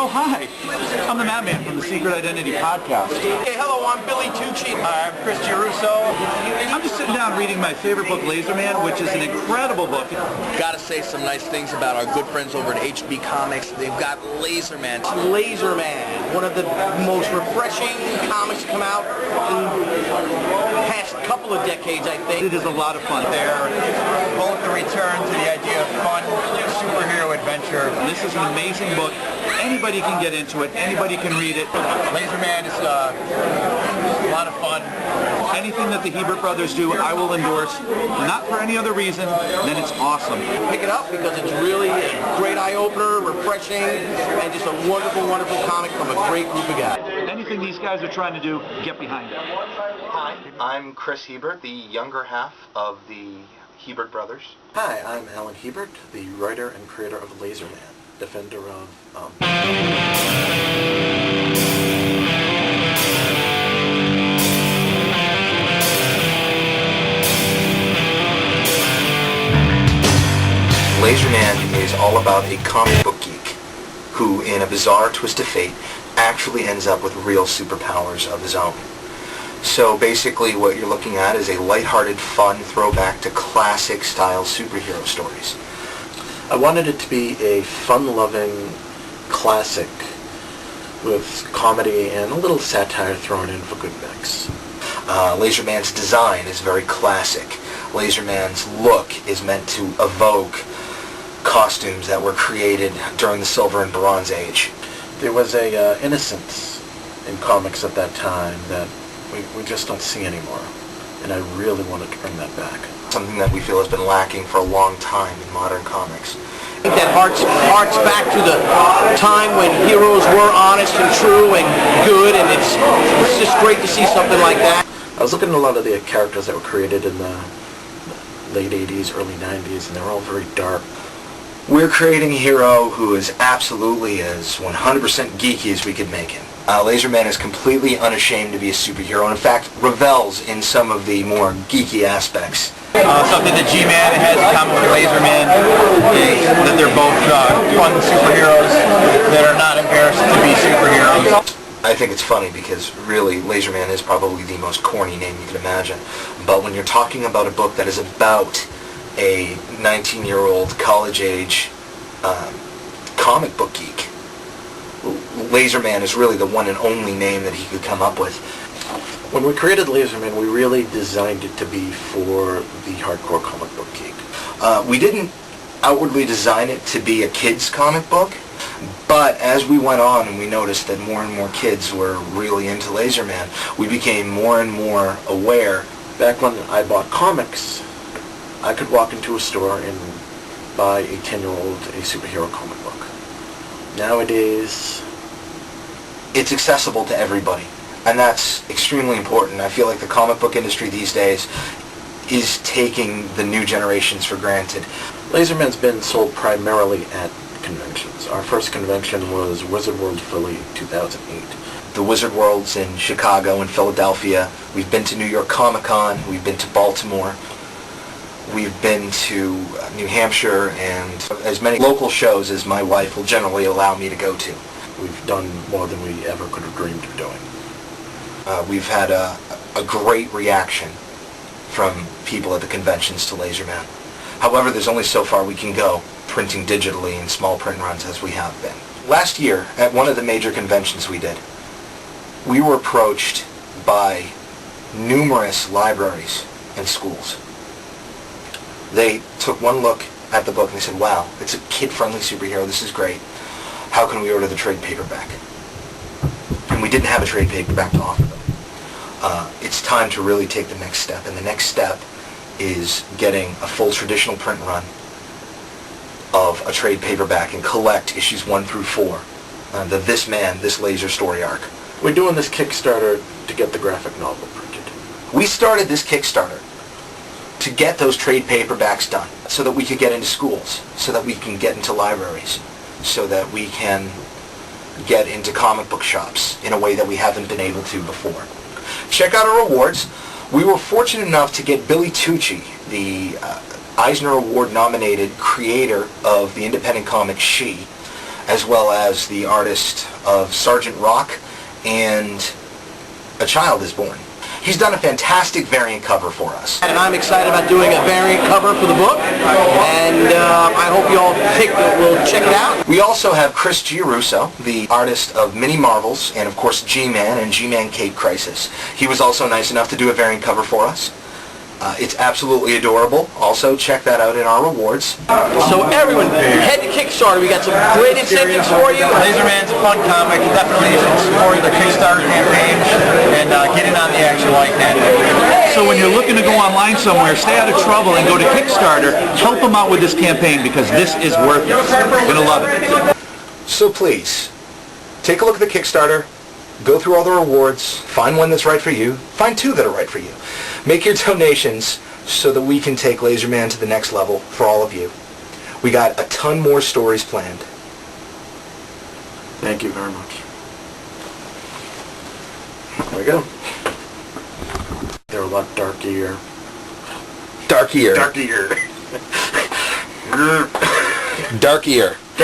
Oh, hi. I'm the Madman from the Secret Identity podcast. Hey, hello, I'm Billy Tucci. I'm Giarrusso. I'm just sitting down reading my favorite book, Lazerman, which is an incredible book. Got to say some nice things about our good friends over at HB Comics. They've got Lazerman. Lazerman, one of the most refreshing comics to come out in the past couple of decades, I think. It is a lot of fun. They're both a return to the idea of fun superhero adventure. This is an amazing book. Anybody can get into it. Anybody can read it. Lazerman is a lot of fun. Anything that the Hebert brothers do, I will endorse. Not for any other reason than it's awesome. Pick it up because it's really a great eye-opener, refreshing, and just a wonderful, wonderful comic from a great group of guys. Anything these guys are trying to do, get behind it. Hi, I'm Chris Hebert, the younger half of the Hebert brothers. Hi, I'm Alan Hebert, the writer and creator of Lazerman, defender of, Lazerman is all about a comic book geek who, in a bizarre twist of fate, actually ends up with real superpowers of his own. So basically what you're looking at is a lighthearted, fun throwback to classic style superhero stories. I wanted it to be a fun-loving classic with comedy and a little satire thrown in for good mix. Lazerman's design is very classic. Lazerman's look is meant to evoke costumes that were created during the Silver and Bronze Age. There was a innocence in comics at that time that we just don't see anymore, and I really wanted to bring that back. Something that we feel has been lacking for a long time in modern comics. I think that harks back to the time when heroes were honest and true and good, and it's just great to see something like that. I was looking at a lot of the characters that were created in the late 80s, early 90s, and they're all very dark. We're creating a hero who is absolutely as 100% geeky as we could make him. Lazerman is completely unashamed to be a superhero, and in fact revels in some of the more geeky aspects. Something that G-Man has in common with Lazerman is that they're both fun superheroes that are not embarrassed to be superheroes. I think it's funny because really Lazerman is probably the most corny name you can imagine. But when you're talking about a book that is about a 19-year-old college-age comic book geek, Lazerman is really the one and only name that he could come up with. When we created Lazerman, we really designed it to be for the hardcore comic book geek. We didn't outwardly design it to be a kid's comic book, but as we went on and we noticed that more and more kids were really into Lazerman, we became more and more aware. Back when I bought comics, I could walk into a store and buy a 10-year-old a superhero comic book. Nowadays, it's accessible to everybody, and that's extremely important. I feel like the comic book industry these days is taking the new generations for granted. Lazerman's been sold primarily at conventions. Our first convention was Wizard World Philly 2008. The Wizard Worlds in Chicago and Philadelphia. We've been to New York Comic Con. We've been to Baltimore. We've been to New Hampshire, and as many local shows as my wife will generally allow me to go to. We've done more than we ever could have dreamed of doing. We've had a great reaction from people at the conventions to Lazerman. However, there's only so far we can go printing digitally in small print runs as we have been. Last year, at one of the major conventions we did, we were approached by numerous libraries and schools. They took one look at the book and they said, wow, it's a kid-friendly superhero, this is great. How can we order the trade paperback? And we didn't have a trade paperback to offer them. It's time to really take the next step, and the next step is getting a full traditional print run of a trade paperback and collect issues 1 through 4. The This Man, This Laser story arc. We're doing this Kickstarter to get the graphic novel printed. We started this Kickstarter to get those trade paperbacks done so that we could get into schools, so that we can get into libraries, so that we can get into comic book shops in a way that we haven't been able to before. Check out our awards. We were fortunate enough to get Billy Tucci, the Eisner Award nominated creator of the independent comic She, as well as the artist of Sergeant Rock and A Child is Born. He's done a fantastic variant cover for us. And I'm excited about doing a variant cover for the book, and I hope you all will check it out. We also have Chris Giarrusso, the artist of Mini Marvels, and of course G-Man and G-Man Cape Crisis. He was also nice enough to do a variant cover for us. It's absolutely adorable. Also, check that out in our rewards. So everyone, head to Kickstarter. We got some great incentives for you. Lazerman's a fun comic. Definitely you should support the Kickstarter campaign and get in on the action like that. So when you're looking to go online somewhere, stay out of trouble and go to Kickstarter. Help them out with this campaign because this is worth it. You're going to love it. So please, take a look at the Kickstarter. Go through all the rewards, find one that's right for you, find two that are right for you. Make your donations so that we can take Lazerman to the next level for all of you. We got a ton more stories planned. Thank you very much. There we go. They're a lot darkier. Darkier. Darkier. Darkier.